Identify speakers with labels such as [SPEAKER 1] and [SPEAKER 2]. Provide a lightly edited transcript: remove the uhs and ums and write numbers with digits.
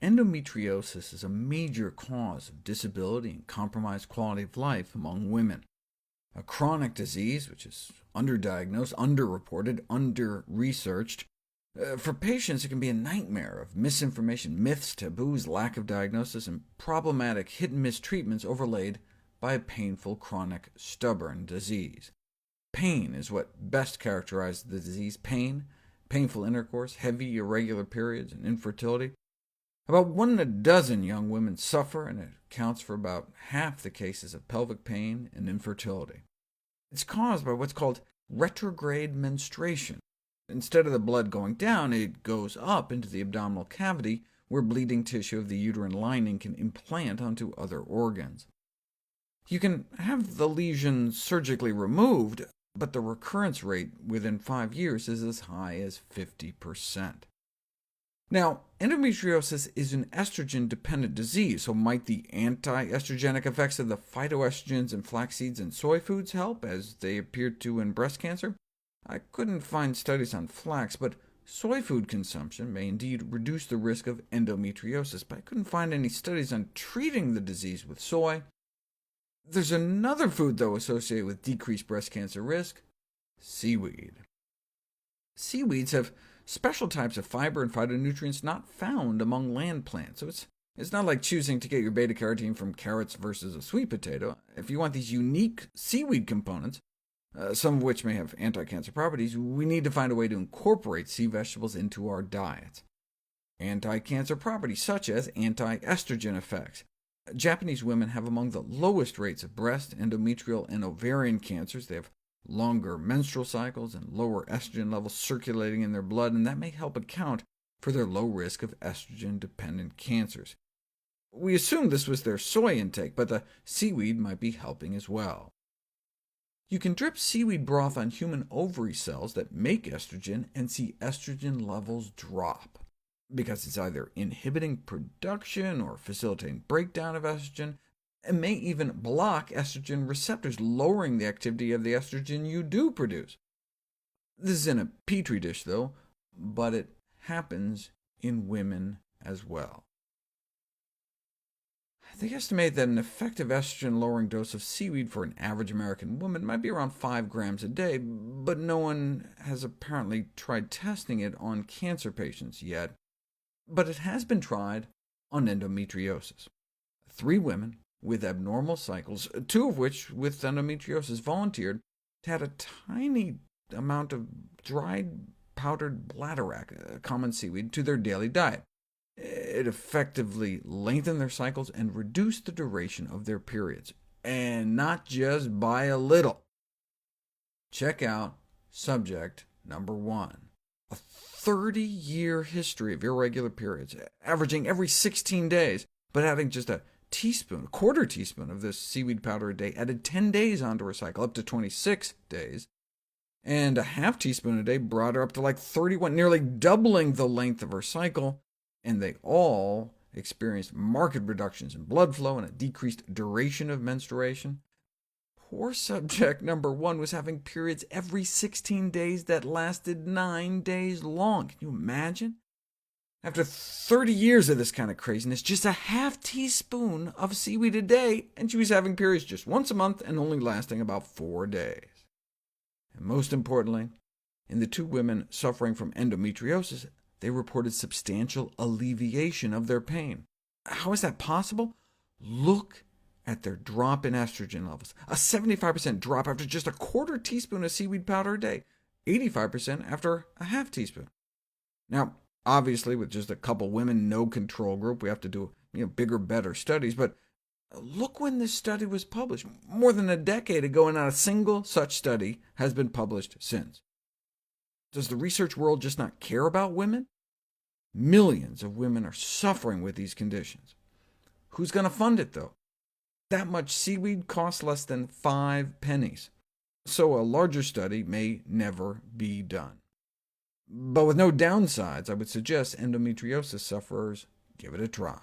[SPEAKER 1] endometriosis is a major cause of disability and compromised quality of life among women. A chronic disease which is underdiagnosed, underreported, under-researched. For patients, it can be a nightmare of misinformation, myths, taboos, lack of diagnosis, and problematic hit-and-miss treatments overlaid by a painful, chronic, stubborn disease. Pain is what best characterizes the disease. Pain, painful intercourse, heavy, irregular periods, and infertility. About 1 in a dozen young women suffer, and it accounts for about half the cases of pelvic pain and infertility. It's caused by what's called retrograde menstruation. Instead of the blood going down, it goes up into the abdominal cavity, where bleeding tissue of the uterine lining can implant onto other organs. You can have the lesion surgically removed, but the recurrence rate within 5 years is as high as 50%. Now, endometriosis is an estrogen-dependent disease, so might the anti-estrogenic effects of the phytoestrogens in flax seeds and soy foods help, as they appear to in breast cancer? I couldn't find studies on flax, but soy food consumption may indeed reduce the risk of endometriosis, but I couldn't find any studies on treating the disease with soy. There's another food, though, associated with decreased breast cancer risk: seaweed. Seaweeds have special types of fiber and phytonutrients not found among land plants, so it's not like choosing to get your beta-carotene from carrots versus a sweet potato. If you want these unique seaweed components, some of which may have anti-cancer properties, we need to find a way to incorporate sea vegetables into our diets. Anti-cancer properties, such as anti-estrogen effects. Japanese women have among the lowest rates of breast, endometrial, and ovarian cancers. They have longer menstrual cycles and lower estrogen levels circulating in their blood, and that may help account for their low risk of estrogen-dependent cancers. We assumed this was their soy intake, but the seaweed might be helping as well. You can drip seaweed broth on human ovary cells that make estrogen and see estrogen levels drop, because it's either inhibiting production or facilitating breakdown of estrogen, and may even block estrogen receptors, lowering the activity of the estrogen you do produce. This is in a petri dish, though, but it happens in women as well. They estimate that an effective estrogen-lowering dose of seaweed for an average American woman might be around 5 grams a day, but no one has apparently tried testing it on cancer patients yet. But it has been tried on endometriosis. 3 women with abnormal cycles, 2 of which with endometriosis, volunteered to add a tiny amount of dried powdered bladderwrack, a common seaweed, to their daily diet. It effectively lengthened their cycles and reduced the duration of their periods, and not just by a little. Check out subject number 1. A 30-year history of irregular periods, averaging every 16 days, but adding just a quarter teaspoon of this seaweed powder a day added 10 days onto her cycle, up to 26 days, and a half teaspoon a day brought her up to like 31, nearly doubling the length of her cycle, and they all experienced marked reductions in blood flow and a decreased duration of menstruation. Poor subject number 1 was having periods every 16 days that lasted 9 days long. Can you imagine? After 30 years of this kind of craziness, just a half teaspoon of seaweed a day, and she was having periods just once a month and only lasting about 4 days. And most importantly, in the 2 women suffering from endometriosis, they reported substantial alleviation of their pain. How is that possible? Look at their drop in estrogen levels, a 75% drop after just a quarter teaspoon of seaweed powder a day, 85% after a half teaspoon. Now, obviously, with just a couple women, no control group, we have to do bigger, better studies, but look when this study was published. More than a decade ago, and not a single such study has been published since. Does the research world just not care about women? Millions of women are suffering with these conditions. Who's going to fund it, though? That much seaweed costs less than 5 pennies, so a larger study may never be done. But with no downsides, I would suggest endometriosis sufferers give it a try.